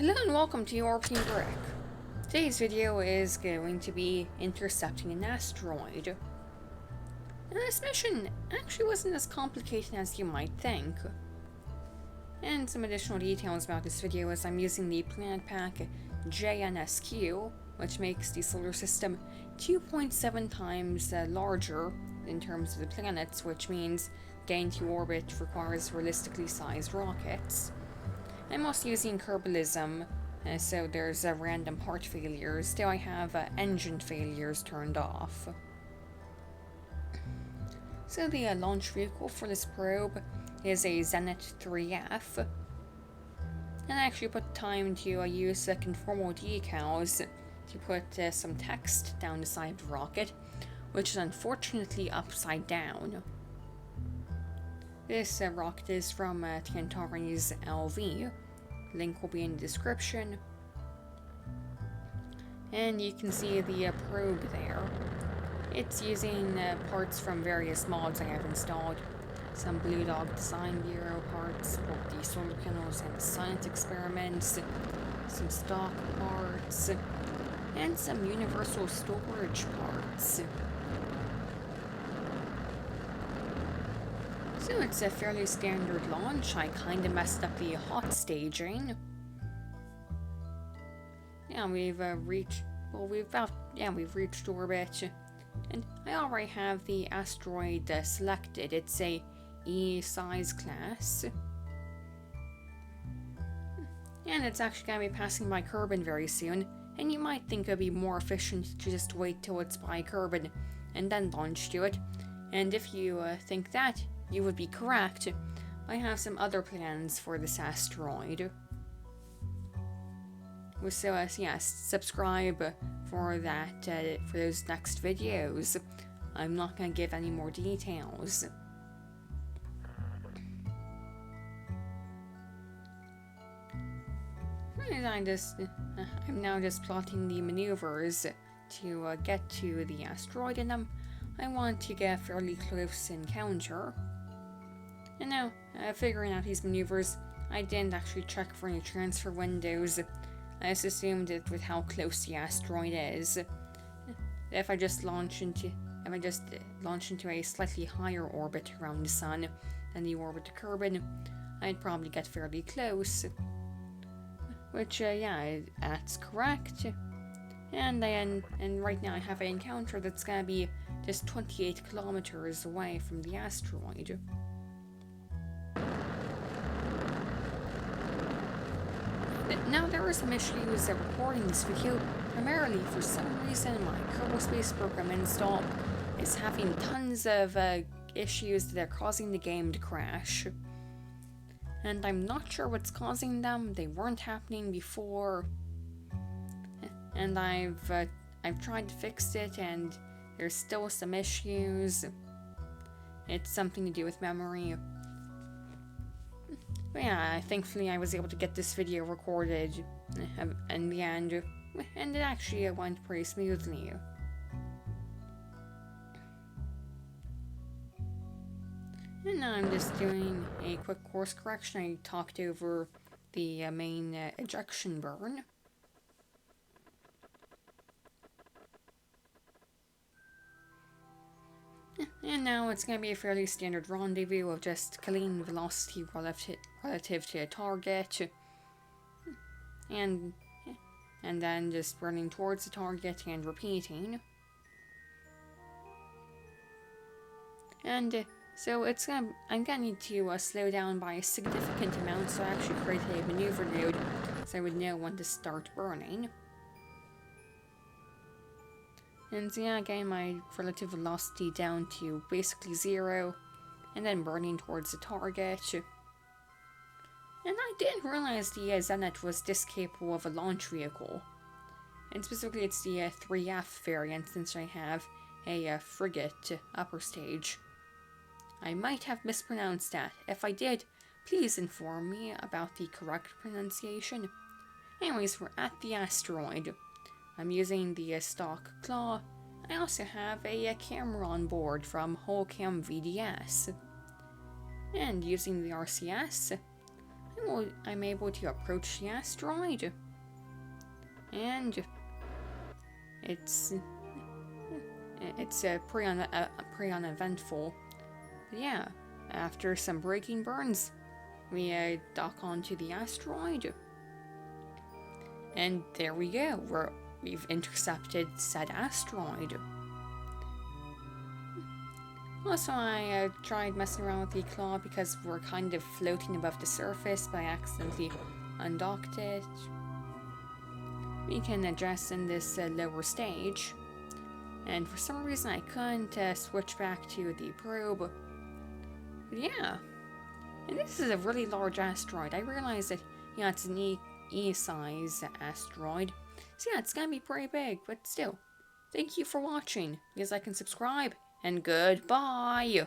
Hello and welcome to your Team Brick. Today's video is going to be intercepting an asteroid. And this mission actually wasn't as complicated as you might think. And some additional details about this video is I'm using the planet pack JNSQ, which makes the solar system 2.7 times larger in terms of the planets, which means getting to orbit requires realistically sized rockets. I'm also using Kerbalism, so there's random part failures, still I have engine failures turned off. So the launch vehicle for this probe is a Zenit 3F. And I actually put time to use conformal decals to put some text down the side of the rocket, which is unfortunately upside down. This rocket is from Tantares LV. Link will be in the description. And you can see the probe there. It's using parts from various mods I have installed. Some Bluedog Design Bureau parts, both the solar panels and science experiments, some stock parts, and some universal storage parts. So it's a fairly standard launch. I kinda messed up the hot staging. Yeah, we've reached orbit, and I already have the asteroid selected. It's a E size class, and it's actually gonna be passing by Kerbin very soon. And you might think it'd be more efficient to just wait till it's by Kerbin and then launch to it. And if you think that, you would be correct. I have some other plans for this asteroid. So yes, subscribe for that, for those next videos. I'm not going to give any more details. And I'm now just plotting the maneuvers to get to the asteroid, and I want to get a fairly close encounter. And now, figuring out these maneuvers, I didn't actually check for any transfer windows. I just assumed it with how close the asteroid is. If I just launch into a slightly higher orbit around the sun than the orbit of Kerbin, I'd probably get fairly close. Which, yeah, that's correct. And right now I have an encounter that's gonna be just 28 kilometers away from the asteroid. Now there are some issues recording this video. Primarily, for some reason, my Kerbal Space Program install is having tons of issues that are causing the game to crash. And I'm not sure what's causing them. They weren't happening before. And I've tried to fix it, and there's still some issues. It's something to do with memory. But yeah, thankfully I was able to get this video recorded in the end, and it actually went pretty smoothly. And now I'm just doing a quick course correction. I talked over the main ejection burn. And now it's going to be a fairly standard rendezvous of just killing velocity relative to a target, and then just running towards the target and repeating. And so I'm gonna need to slow down by a significant amount, so I actually create a maneuver node so I would know when to start burning. And so yeah, getting my relative velocity down to basically 0, and then burning towards the target. And I didn't realize the Zenit was this capable of a launch vehicle. And specifically it's the 3F variant, since I have a frigate upper stage. I might have mispronounced that. If I did, please inform me about the correct pronunciation. Anyways, we're at the asteroid. I'm using the stock claw. I also have a camera on board from Wholecam VDS. And using the RCS, I I'm able to approach the asteroid. And it's pretty uneventful. But yeah, after some braking burns, we dock onto the asteroid. And there we go, we've intercepted said asteroid. Also, I tried messing around with the claw because we're kind of floating above the surface, but I accidentally undocked it. We can address in this lower stage. And for some reason I couldn't switch back to the probe. But yeah. And this is a really large asteroid. I realized that, yeah, it's an E-size asteroid. So yeah, it's gonna be pretty big, but still. Thank you for watching. Please like and subscribe. And goodbye!